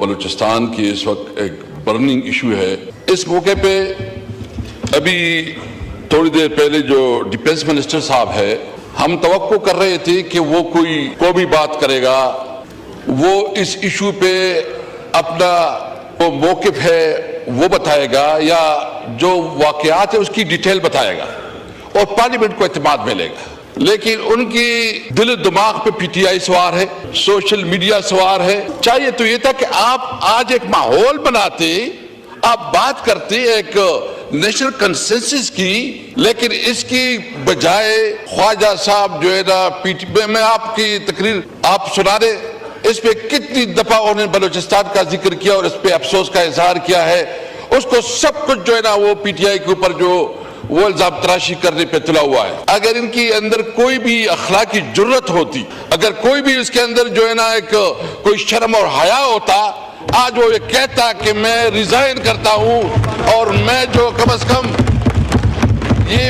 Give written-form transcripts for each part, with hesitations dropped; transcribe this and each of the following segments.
بلوچستان کی اس وقت ایک برننگ ایشو ہے. اس موقع پہ ابھی تھوڑی دیر پہلے جو ڈیفینس منسٹر صاحب ہے, ہم توقع کر رہے تھے کہ وہ کوئی قومی بات کرے گا, وہ اس ایشو پہ اپنا وہ موقف ہے وہ بتائے گا یا جو واقعات ہے اس کی ڈیٹیل بتائے گا اور پارلیمنٹ کو اعتماد ملے گا. لیکن ان کی دل و دماغ پہ پی ٹی آئی سوار ہے, سوشل میڈیا سوار ہے. چاہیے تو یہ تھا کہ آپ آج ایک ماحول بناتے, آپ بات کرتے ایک نیشنل کنسنسس کی, لیکن اس کی بجائے خواجہ صاحب جو ہے نا میں آپ کی تقریر آپ سنا دے, اس پہ کتنی دفعہ انہوں نے بلوچستان کا ذکر کیا اور اس پہ افسوس کا اظہار کیا ہے. اس کو سب کچھ جو ہے نا وہ پی ٹی آئی کے اوپر جو وہ الزام تراشی کرنے پہ تلا ہوا ہے. اگر ان کی اندر کوئی بھی اخلاقی جرت ہوتی, اگر کوئی بھی اس کے اندر جو ہے نا ایک کوئی شرم اور حیا ہوتا, آج وہ یہ کہتا کہ میں ریزائن کرتا ہوں اور میں جو کم از کم یہ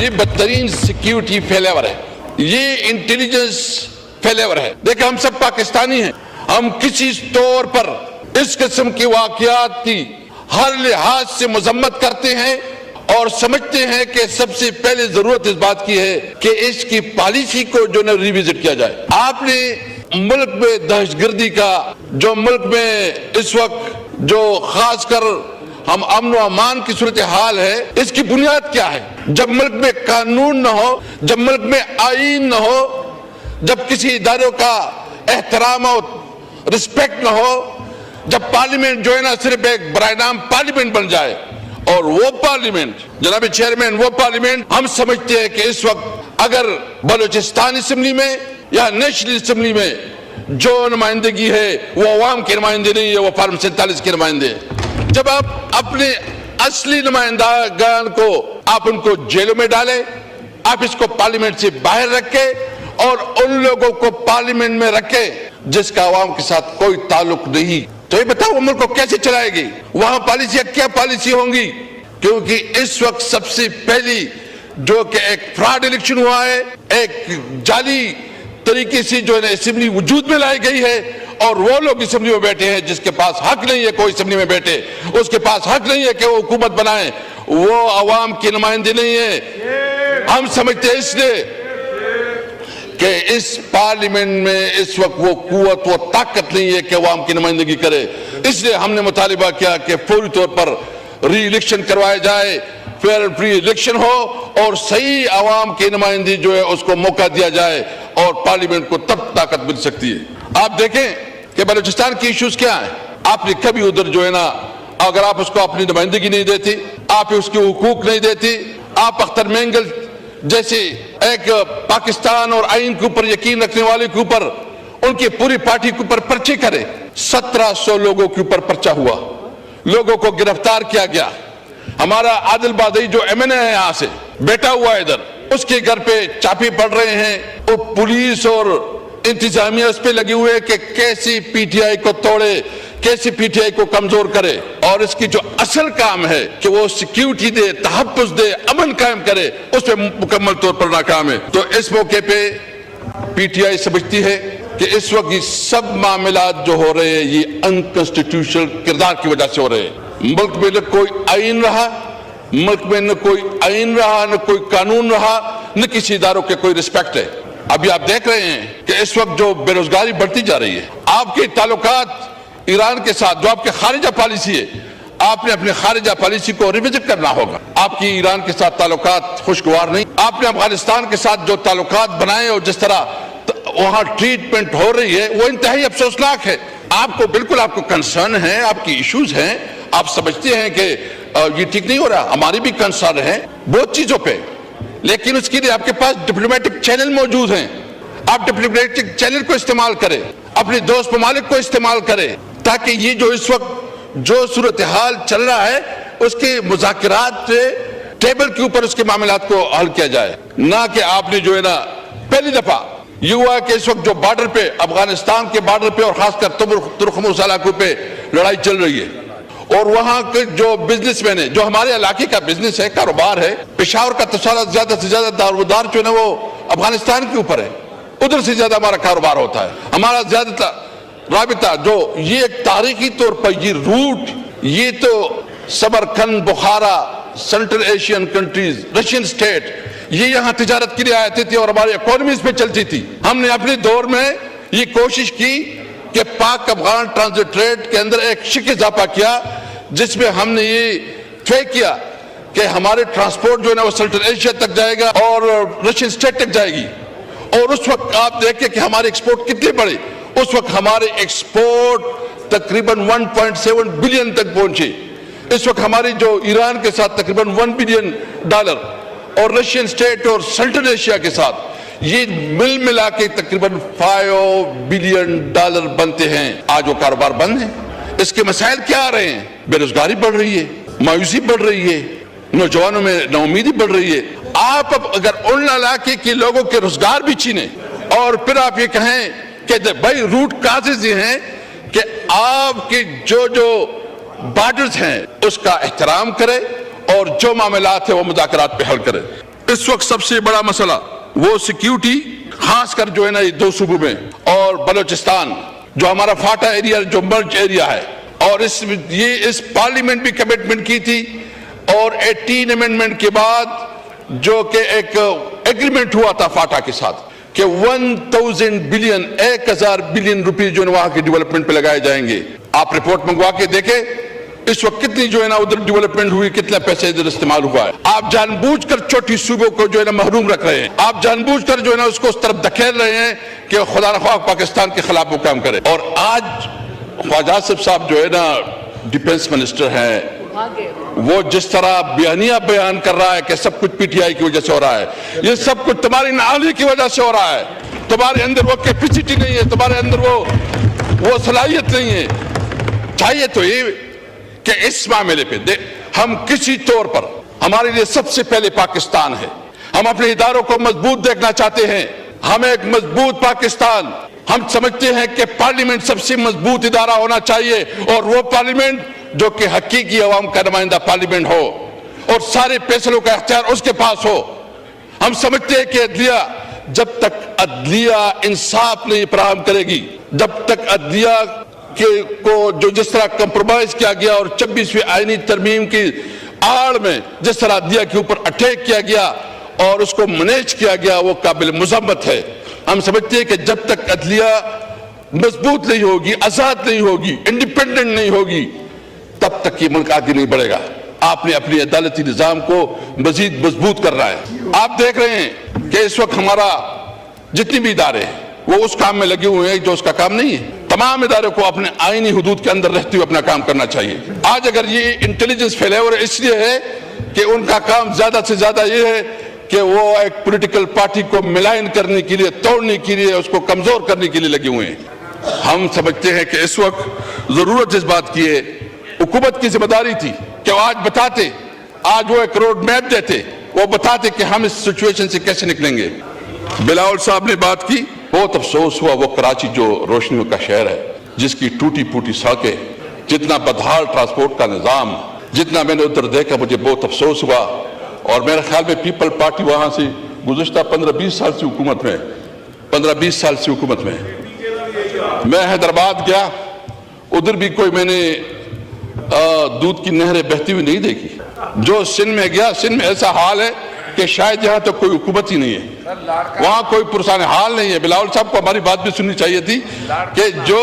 بدترین سیکیورٹی فیلیور ہے, یہ انٹیلیجنس فیلیور ہے. دیکھیں ہم سب پاکستانی ہیں, ہم کسی طور پر اس قسم کی واقعات کی ہر لحاظ سے مذمت کرتے ہیں اور سمجھتے ہیں کہ سب سے پہلے ضرورت اس بات کی ہے کہ اس کی پالیسی کو جو ہے ریویزٹ کیا جائے. آپ نے ملک میں دہشت گردی کا جو ملک میں اس وقت جو خاص کر ہم امن و امان کی صورتحال ہے, اس کی بنیاد کیا ہے؟ جب ملک میں قانون نہ ہو, جب ملک میں آئین نہ ہو, جب کسی اداروں کا احترام اور رسپیکٹ نہ ہو, جب پارلیمنٹ جو ہے نا صرف ایک برائے نام پارلیمنٹ بن جائے, اور وہ پارلیمنٹ جناب چیئرمین وہ پارلیمنٹ ہم سمجھتے ہیں کہ اس وقت اگر بلوچستان اسمبلی میں یا نیشنل اسمبلی میں جو نمائندگی ہے وہ عوام کی نمائندگی نہیں ہے, وہ فارم 47 کی نمائندے ہے. جب آپ اپنے اصلی نمائندگان کو آپ ان کو جیلوں میں ڈالیں, آپ اس کو پارلیمنٹ سے باہر رکھیں اور ان لوگوں کو پارلیمنٹ میں رکھیں جس کا عوام کے ساتھ کوئی تعلق نہیں, تو یہ بتاؤ وہ ملک کو کیسے چلائے گی؟ وہاں پالیسیاں کیا پالیسی ہوں گی؟ کیونکہ اس وقت سب سے پہلی جو کہ ایک فراڈ الیکشن ہوا ہے, ایک جعلی طریقے سے جو ہے اسمبلی وجود میں لائی گئی ہے, اور وہ لوگ اسمبلی میں بیٹھے ہیں جس کے پاس حق نہیں ہے کوئی اسمبلی میں بیٹھے, اس کے پاس حق نہیں ہے کہ وہ حکومت بنائیں, وہ عوام کی نمائندے نہیں ہے. ہم سمجھتے ہیں اس لیے کہ اس پارلیمنٹ میں اس وقت وہ قوت وہ طاقت نہیں ہے کہ عوام کی نمائندگی کرے. اس لیے ہم نے مطالبہ کیا کہ فوری طور پر ری الیکشن کروایا جائے, فیئر فری الیکشن ہو اور صحیح عوام کی نمائندگی جو ہے اس کو موقع دیا جائے, اور پارلیمنٹ کو تب طاقت مل سکتی ہے. آپ دیکھیں کہ بلوچستان کی ایشوز کیا ہیں. آپ نے کبھی ادھر جو ہے نا اگر آپ اس کو اپنی نمائندگی نہیں دیتی, آپ اس کے حقوق نہیں دیتی, آپ اختر مینگل جیسے ایک پاکستان اور آئین کے اوپر یقین رکھنے والے کے اوپر ان کی پوری پارٹی کے اوپر پرچے کرے, 1700 لوگوں کے اوپر پرچہ ہوا, لوگوں کو گرفتار کیا گیا. ہمارا عادل بادئی جو ایم این اے ہے یہاں سے بیٹھا ہوا ہے ادھر, اس کے گھر پہ چاپے پڑ رہے ہیں, وہ پولیس اور انتظامیہ اس پہ لگے ہوئے کہ کیسی پی ٹی آئی کو توڑے, کیسی پی ٹی آئی کو کمزور کرے, اور اس کی جو اصل کام ہے کہ وہ سیکیورٹی دے, تحفظ دے, امن قائم کرے, اس پہ مکمل طور پر ناکام ہے. تو اس موقع پہ پی ٹی آئی سمجھتی ہے کہ اس وقت یہ سب معاملات جو ہو رہے ہیں یہ انکانسٹیٹیوشنل کردار کی وجہ سے ہو رہے ہیں. ملک میں نہ کوئی آئین رہا, ملک میں نہ کوئی آئین رہا, نہ کوئی قانون رہا, نہ کسی اداروں کے کوئی رسپیکٹ ہے. ابھی آپ دیکھ رہے ہیں کہ اس وقت جو بے روزگاری بڑھتی جا رہی ہے, آپ کے تعلقات ایران کے ساتھ جو آپ کے خارجہ پالیسی ہے, آپ نے اپنے خارجہ پالیسی کو ریویزٹ کرنا ہوگا. آپ کی ایران کے ساتھ تعلقات خوشگوار نہیں, آپ نے افغانستان کے ساتھ جو تعلقات بنائے اور جس طرح وہاں ٹریٹمنٹ ہو رہی ہے وہ انتہائی افسوسناک ہے. آپ کو بالکل آپ کو کنسرن ہے, آپ کی ایشوز ہیں, آپ سمجھتے ہیں کہ یہ ٹھیک نہیں ہو رہا, ہماری بھی کنسرن ہے بہت چیزوں پہ, لیکن اس کے لیے آپ کے پاس ڈپلومیٹک چینل موجود ہیں. آپ ڈپلومیٹک چینل کو استعمال کریں, اپنے دوست ممالک کو استعمال کریں, تاکہ یہ جو اس وقت جو صورتحال چل رہا ہے اس کے مذاکرات ٹیبل کے اوپر اس کے معاملات کو حل کیا جائے. نہ کہ آپ نے جو ہے نا پہلی دفعہ یہ ہوا کہ اس وقت جو بارڈر پہ افغانستان کے بارڈر پہ اور خاص کر ترکموس علاقوں پہ لڑائی چل رہی ہے, اور وہاں کے جو بزنس مین ہے, جو ہمارے علاقے کا بزنس ہے, کاروبار ہے, پشاور کا تصالح زیادہ سے زیادہ دارومدار جو ہے وہ افغانستان کے اوپر ہے, ادھر سے زیادہ ہمارا کاروبار ہوتا ہے. ہمارا زیادہ رابطہ جو یہ ایک تاریخی طور پر یہ روٹ، یہ تو Samarkand, Bukhara, central Asian countries, Russian state, یہ یہاں تجارت کے لیے آتی تھی اور ہماری اکانومیز پہ چلتی تھی. ہم نے اپنے دور میں یہ کوشش کی کہ پاک افغان ٹرانزٹ ٹریڈ کے اندر ایک شک اضافہ کیا، جس میں ہم نے یہ طے کیا کہ ہمارے ٹرانسپورٹ جو ہے نا وہ سینٹرل ایشیا تک جائے گا اور رشین اسٹیٹ تک جائے گی. اور اس وقت آپ دیکھیں کہ ہمارے ایکسپورٹ کتنے بڑے، اس وقت ہمارے ایکسپورٹ تقریباً 1.7 بلین تک پہنچے. اس وقت ہماری جو ایران کے ساتھ تقریباً $1 بلین اور رشین اسٹیٹ اور سینٹرل ایشیا کے ساتھ یہ مل ملا کے تقریباً $5 بلین بنتے ہیں. آج وہ کاروبار بند ہیں. اس کے مسائل کیا آ رہے ہیں؟ بے روزگاری بڑھ رہی ہے، مایوسی بڑھ رہی ہے، نوجوانوں میں ناامیدی بڑھ رہی ہے. آپ اب اگر ان علاقے کے لوگوں کے روزگار بھی چھینیں اور پھر آپ یہ کہیں کہ بھائی روٹ کازز یہ ہیں کہ آپ کے جو بارڈرز ہیں اس کا احترام کرے اور جو معاملات ہیں وہ مذاکرات پہ حل کرے. اس وقت سب سے بڑا مسئلہ وہ سیکیورٹی، خاص کر جو ہے نا یہ 2 صوبوں میں اور بلوچستان جو ہمارا فاٹا ایریا جو مرج ایریا ہے. اور اس پارلیمنٹ بھی کمٹمنٹ کی تھی اور 18 امینڈمنٹ کے بعد جو کہ ایک ایگریمنٹ ہوا تھا فاٹا کے ساتھ کہ 1000 بلین روپیز جو ہے وہاں کی ڈیولپمنٹ پہ لگائے جائیں گے. آپ رپورٹ منگوا کے دیکھیں اس وقت کتنی جو ہے نا ادھر ڈیولپمنٹ ہوئی، کتنا پیسے ادھر استعمال ہوا ہے. آپ جان بوجھ کر چھوٹی صوبوں کو جو ہے نا محروم رکھ رہے ہیں. آپ جان بوجھ کر جو ہے نا اس کو اس طرف دھکیل رہے ہیں کہ خدا نخواہ پاکستان کے خلاف وہ کام کرے. اور آج خواجہ آصف صاحب جو ہے نا ڈیفنس منسٹر ہیں، وہ جس طرح بیان کر رہا ہے کہ سب کچھ پی ٹی آئی کی وجہ سے ہو رہا ہے، یہ سب کچھ تمہاری نااہلی کی وجہ سے ہو رہا ہے. تمہارے اندر وہ کیپیسٹی نہیں ہے، تمہارے اندر وہ صلاحیت نہیں ہے. چاہیے تو یہ کہ اس معاملے پہ ہم کسی طور پر، ہمارے لیے سب سے پہلے پاکستان ہے. ہم اپنے اداروں کو مضبوط دیکھنا چاہتے ہیں. ہمیں ایک مضبوط پاکستان، ہم سمجھتے ہیں کہ پارلیمنٹ سب سے مضبوط ادارہ ہونا چاہیے اور وہ پارلیمنٹ جو کہ حقیقی عوام کا نمائندہ پارلیمنٹ ہو اور سارے فیصلوں کا اختیار اس کے پاس ہو. ہم سمجھتے ہیں کہ عدلیہ، جب تک عدلیہ انصاف نہیں فراہم کرے گی، جب تک عدلیہ کو جو جس طرح کمپرومائز کیا گیا اور 26ویں آئینی ترمیم کی آڑ میں جس طرح عدلیہ کے اوپر اٹیک کیا گیا اور اس کو مینیج کیا گیا، وہ قابل مذمت ہے. ہم سمجھتے ہیں کہ جب تک عدلیہ مضبوط نہیں ہوگی، آزاد نہیں ہوگی، انڈیپینڈنٹ نہیں ہوگی، تب تک یہ ملک آگے نہیں بڑھے گا. آپ نے اپنی عدالتی نظام کو مزید مضبوط کر رہا ہے. آپ دیکھ رہے ہیں کہ اس وقت ہمارا جتنی بھی ادارے ہیں وہ اس کام میں لگے ہوئے ہیں جو اس کا کام نہیں ہے. تمام اداروں کو اپنے آئینی حدود کے اندر رہتے ہوئے اپنا کام کرنا چاہیے. آج اگر یہ انٹیلیجنس فیلیور اس لیے ہے کہ ان کا کام زیادہ سے زیادہ یہ ہے کہ وہ ایک پولیٹیکل پارٹی کو ملائن کرنے کے لیے، توڑنے کے لیے، اس کو کمزور کرنے کے لیے لگے ہوئے ہیں. ہم سمجھتے ہیں کہ اس وقت ضرورت اس بات کی ہے، حکومت کی ذمہ داری تھی کہ وہ آج بتاتے، آج وہ ایک روڈ میپ دیتے، وہ بتاتے کہ ہم اس سچویشن سے کیسے نکلیں گے. بلاول صاحب نے بات کی، بہت افسوس ہوا. وہ کراچی جو روشنیوں کا شہر ہے، جس کی ٹوٹی پھوٹی سڑکیں، جتنا بدحال ٹرانسپورٹ کا نظام، جتنا میں نے ادھر دیکھا مجھے بہت افسوس ہوا. اور میرے خیال میں پیپل پارٹی وہاں سے گزشتہ 15-20 سال سے حکومت میں، 15-20 سال سے حکومت میں. میں حیدرآباد گیا، ادھر بھی کوئی میں نے دودھ کی نہریں بہتی ہوئی نہیں دیکھی. جو سندھ میں گیا، سندھ میں ایسا حال ہے کہ شاید یہاں تو کوئی حکومت ہی نہیں ہے، وہاں کوئی پرسان حال نہیں ہے. بلاول صاحب کو ہماری بات بھی سننی چاہیے تھی کہ جو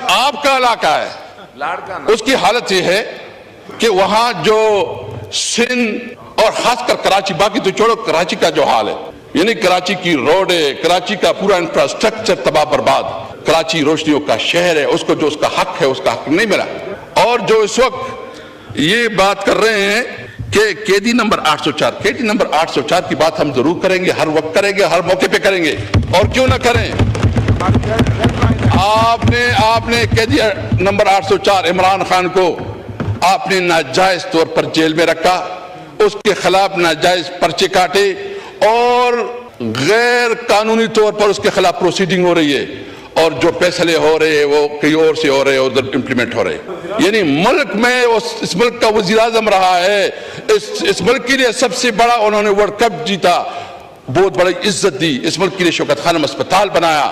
آپ کا علاقہ ہے اس کی حالت یہ ہے کہ وہاں جو سندھ اور خاص کر کراچی، باقی تو چھوڑو، کراچی کا جو حال ہے، یعنی کراچی کی روڈیں، کراچی کا پورا انفراسٹرکچر تباہ برباد. کراچی روشنیوں کا شہر ہے، اس کو جو اس کا حق ہے اس کا حق نہیں ملا. اور جو اس وقت یہ بات کر رہے ہیں کہ قیدی نمبر 804، قیدی نمبر 804 کی بات ہم ضرور کریں گے، ہر وقت کریں گے، ہر موقع پہ کریں گے، اور کیوں نہ کریں. آپ نے قیدی نمبر 804 عمران خان کو آپ نے ناجائز طور پر جیل میں رکھا، اس کے خلاف ناجائز پرچے کاٹے اور غیر قانونی طور پر اس کے خلاف پروسیڈنگ ہو رہی ہے، اور جو فیصلے ہو رہے ہیں وہ کئی اور سے ہو رہے ہیں، ادھر امپلیمنٹ ہو رہے ہیں. یعنی ملک میں اس ملک کا وزیر اعظم رہا ہے، اس ملک کے لیے سب سے بڑا انہوں نے ورلڈ کپ جیتا، بہت بڑی عزت دی، اس ملک کے لیے شوکت خانم اسپتال بنایا،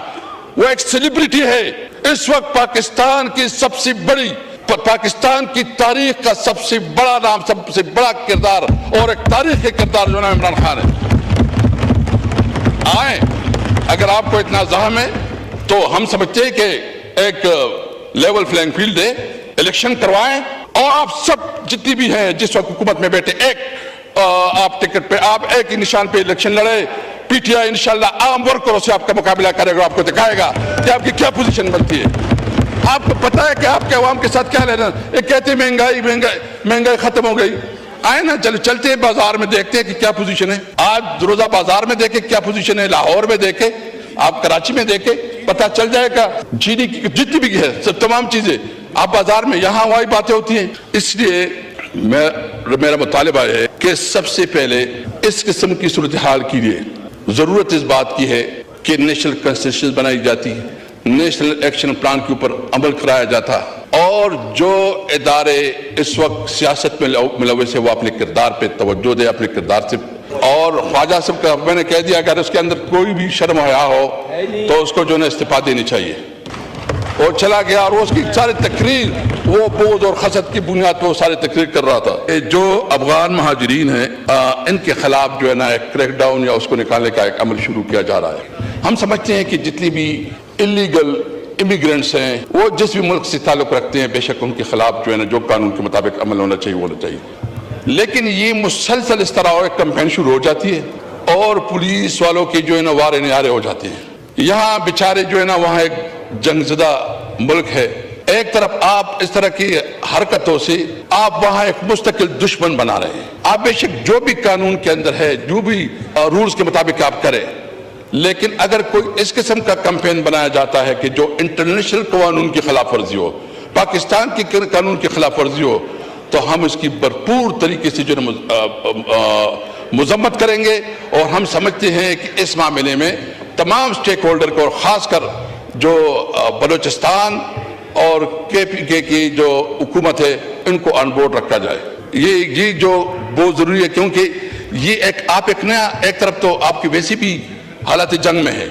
وہ ایک سیلیبریٹی ہے. اس وقت پاکستان کی سب سے بڑی پاکستان کی تاریخ کا سب سے بڑا نام, سب سے بڑا کردار اور ایک تاریخی کردار جو نام عمران خان ہے. آئیں, اگر آپ کو اتنا زحم ہے تو ہم سمجھتے ہیں کہ ایک لیول فلینگ فیلڈ ہے, الیکشن کروائیں اور آپ سب جتنی بھی ہیں جس وقت حکومت میں بیٹھے ایک آپ ٹکٹ پہ آپ ایک ہی نشان پہ الیکشن لڑے. پی ٹی آئی انشاءاللہ عام ورکروں سے آپ کا مقابلہ کرے گا, آپ کو دکھائے گا کہ آپ کی کیا پوزیشن بنتی ہے. آپ کو پتا ہے کہ آپ کے عوام کے ساتھ کیا لینا. ایک کہتے ہیں مہنگائی ختم ہو گئی. آئے نا چلتے ہیں بازار میں دیکھتے ہیں کہ کیا پوزیشن ہے. آج روزہ بازار میں دیکھیں کیا پوزیشن ہے, لاہور میں دیکھیں, آپ کراچی میں دیکھیں, پتہ چل جائے گا. جی ڈی کی جتنی بھی ہے سب تمام چیزیں آپ بازار میں, یہاں وہی باتیں ہوتی ہیں. اس لیے میرا مطالبہ ہے کہ سب سے پہلے اس قسم کی صورتحال کے لیے ضرورت اس بات کی ہے کہ نیشنل کنسنسس بنائی جاتی, نیشنل ایکشن پلان کے اوپر عمل کرایا جاتا, اور جو ادارے اس وقت سیاست میں ملوث ہے وہ اپنے کردار پہ توجہ دے, اپنے کردار سے. اور خواجہ صاحب کا میں نے کہہ دیا اگر اس کے اندر کوئی بھی شرم حیا ہو تو اس کو جو ہے استعفا دینی چاہیے. وہ چلا گیا اور اس کی ساری تقریر وہ بغض اور حسد کی بنیاد پر وہ ساری تقریر کر رہا تھا. جو افغان مہاجرین ہیں ان کے خلاف جو ہے نا ایک کریک ڈاؤن یا اس کو نکالنے کا ایک عمل شروع کیا جا رہا ہے. ہم سمجھتے ہیں کہ جتنی بھی انلیگل امیگرینٹس ہیں وہ جس بھی ملک سے تعلق رکھتے ہیں بے شک ان کے خلاف جو ہے نا جو قانون کے مطابق عمل ہونا چاہیے وہ ہونا چاہیے. لیکن یہ مسلسل اس طرح ایک کمپین شروع ہو جاتی ہے اور پولیس والوں کی جو ہے نا وارے نعارے ہو جاتے ہیں. یہاں بیچارے جو ہے نا وہاں ایک جنگ زدہ ملک ہے, ایک طرف آپ اس طرح کی حرکتوں سے آپ وہاں ایک مستقل دشمن بنا رہے ہیں. آپ بے شک جو بھی قانون کے اندر ہے جو بھی رولز کے مطابق آپ کریں, لیکن اگر کوئی اس قسم کا کمپین بنایا جاتا ہے کہ جو انٹرنیشنل قانون کی خلاف ورزی ہو, پاکستان کے قانون کی خلاف ورزی ہو, تو ہم اس کی بھرپور طریقے سے جو مذمت کریں گے. اور ہم سمجھتے ہیں کہ اس معاملے میں تمام سٹیک ہولڈر کو اور خاص کر جو بلوچستان اور کے پی کے کی جو حکومت ہے ان کو آن بورڈ رکھا جائے. یہ جو بہت ضروری ہے کیونکہ یہ آپ ایک نیا, ایک طرف تو آپ کی ویسی بھی حالت جنگ میں ہے,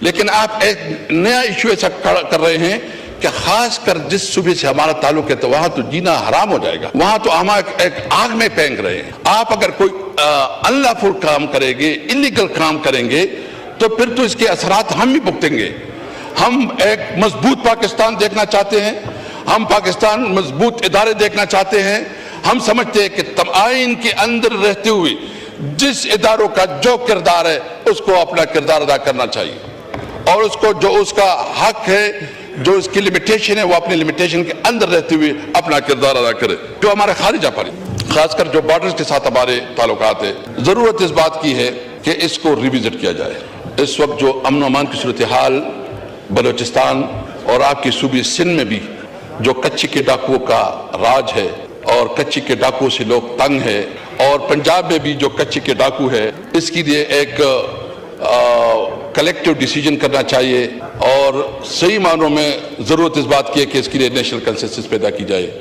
لیکن آپ ایک نیا ایشو ایسا کر رہے ہیں کہ خاص کر جس صوبے سے ہمارا تعلق ہے تو وہاں تو جینا حرام ہو جائے گا. وہاں تو ہم ایک آگ میں پھینک رہے ہیں. آپ اگر کوئی انلافل کام کریں گے, انلیگل کام کریں گے تو پھر تو اس کے اثرات ہم بھی بھگتیں گے. ہم ایک مضبوط پاکستان دیکھنا چاہتے ہیں, ہم پاکستان مضبوط ادارے دیکھنا چاہتے ہیں. ہم سمجھتے ہیں کہ آئین کے اندر رہتے ہوئے جس اداروں کا جو کردار ہے اس کو اپنا کردار ادا کرنا چاہیے, اور اس کو جو اس کا حق ہے, جو اس کی لمیٹیشن ہے وہ اپنی لمیٹیشن کے اندر رہتے ہوئے اپنا کردار ادا کرے. جو ہمارے خارجہ پر خاص کر جو بارڈرز کے ساتھ ہمارے تعلقات ہیں, ضرورت اس بات کی ہے کہ اس کو ریوزٹ کیا جائے. اس وقت جو امن و امان کی صورتحال بلوچستان اور آپ کی صوبے سندھ میں بھی جو کچی کے ڈاکوؤں کا راج ہے اور کچی کے ڈاکوؤں سے لوگ تنگ ہے, اور پنجاب میں بھی جو کچی کے ڈاکو ہے, اس کے لیے ایک کلیکٹیو ڈیسیجن کرنا چاہیے. اور صحیح معنوں میں ضرورت اس بات کی ہے کہ اس کے لیے نیشنل کنسنسس پیدا کی جائے.